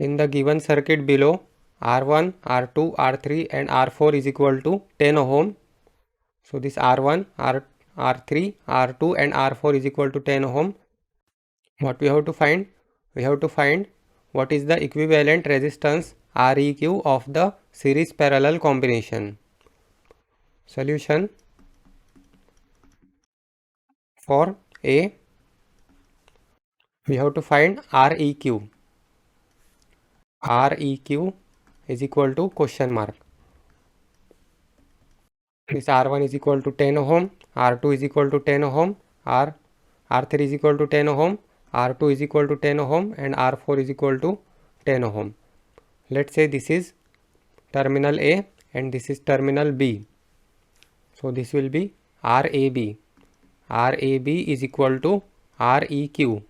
In the given circuit below, R1, R2, R3 and R4 is equal to 10 ohm. So this R1, R3, R2 and R4 is equal to 10 ohm. What we have to find? We have to find what is the equivalent resistance Req of the series parallel combination. Solution: for A, we have to find Req. Req is equal to question mark. This R1 is equal to 10 ohm, R2 is equal to 10 ohm, R3 is equal to 10 ohm, R2 is equal to 10 ohm and R4 is equal to 10 ohm. Let's say this is terminal A and this is terminal B. So this will be RAB. RAB is equal to Req.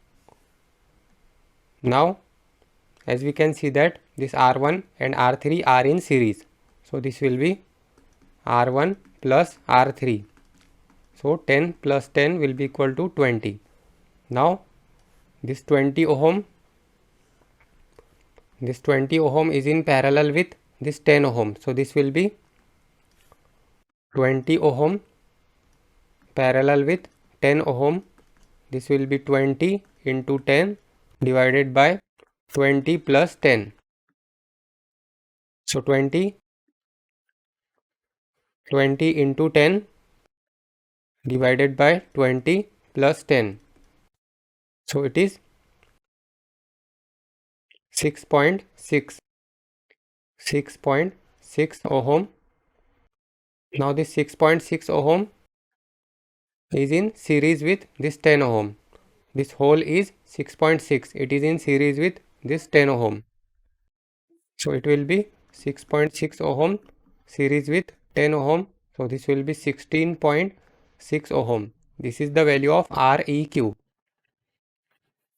Now as we can see that this R1 and R3 are in series. So this will be R1 plus R3. So 10 plus 10 will be equal to 20. Now this 20 ohm is in parallel with this 10 ohm. So this will be 20 ohm parallel with 10 ohm. This will be 20 into 10 divided by 20 plus 10. So 20 into 10 divided by 20 plus 10. So it is 6.6 ohm. Now this 6.6 ohm is in series with this 10 ohm. This whole is 6.6. It is in series with this 10 ohm. So it will be 6.6 ohm series with 10 ohm. So this will be 16.6 ohm. This is the value of Req.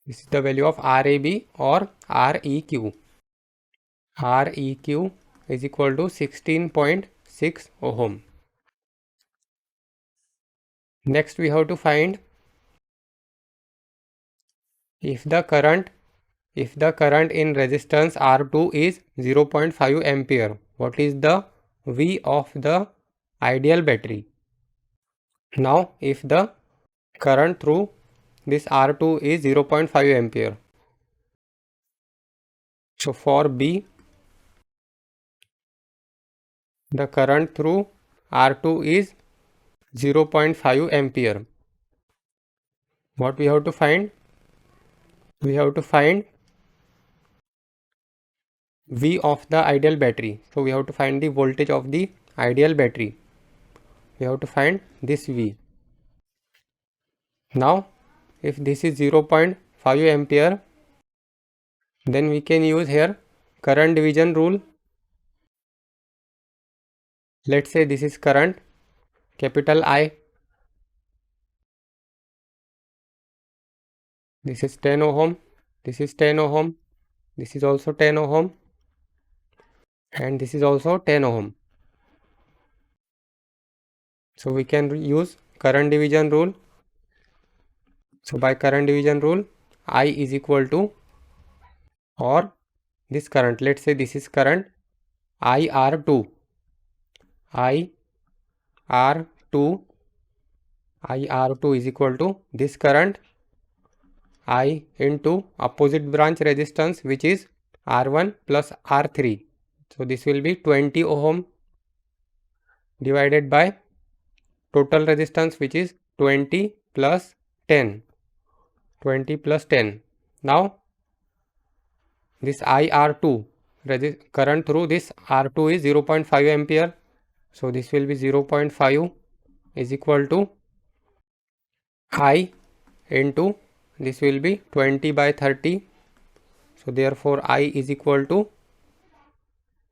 This is the value of RAB or Req. Req is equal to 16.6 ohm. Next we have to find if the current in resistance R2 is 0.5 ampere, what is the V of the ideal battery? Now if the current through this R2 is 0.5 ampere, so for B, the current through R2 is 0.5 ampere. What we have to find? We have to find V of the ideal battery. So we have to find the voltage of the ideal battery. We have to find this V. Now if this is 0.5 ampere, then we can use here current division rule. Let's say this is current, capital I. This is 10 ohm, this is 10 ohm, this is also 10 ohm and this is also 10 ohm. So we can use current division rule. So by current division rule, I is equal to, or this current, let's say this is current IR2. IR2 is equal to this current I into opposite branch resistance, which is R1 plus R3. So this will be 20 ohm divided by total resistance, which is 20 plus 10. 20 plus 10. Now this IR2 current through this R2 is 0.5 ampere. So this will be 0.5 is equal to I into this will be 20 by 30. So therefore I is equal to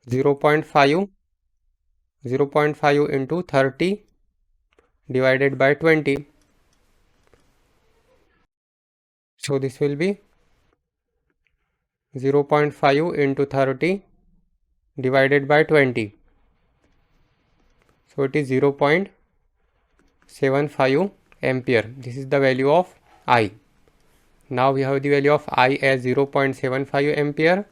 0.5 into 30 divided by 20. So this will be 0.5 into 30 divided by 20. So it is 0.75 ampere. This is the value of I. Now we have the value of I as 0.75 ampere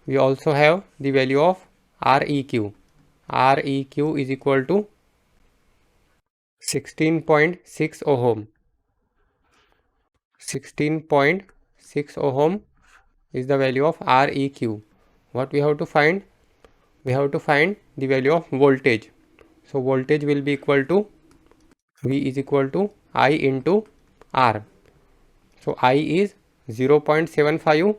we also have the value of Req. Req is equal to 16.6 ohm. 16.6 ohm is the value of Req. What we have to find? We have to find the value of voltage. So voltage will be equal to V is equal to I into R. So I is 0.75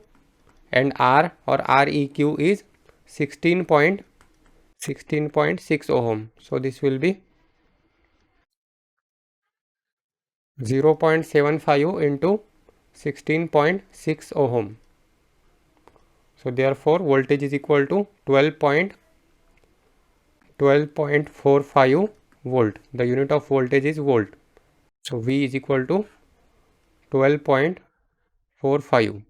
and R or Req is 16.6 ohm. So this will be 0.75 into 16.6 ohm. So therefore voltage is equal to 12.45 volt. The unit of voltage is volt. So V is equal to 12.45.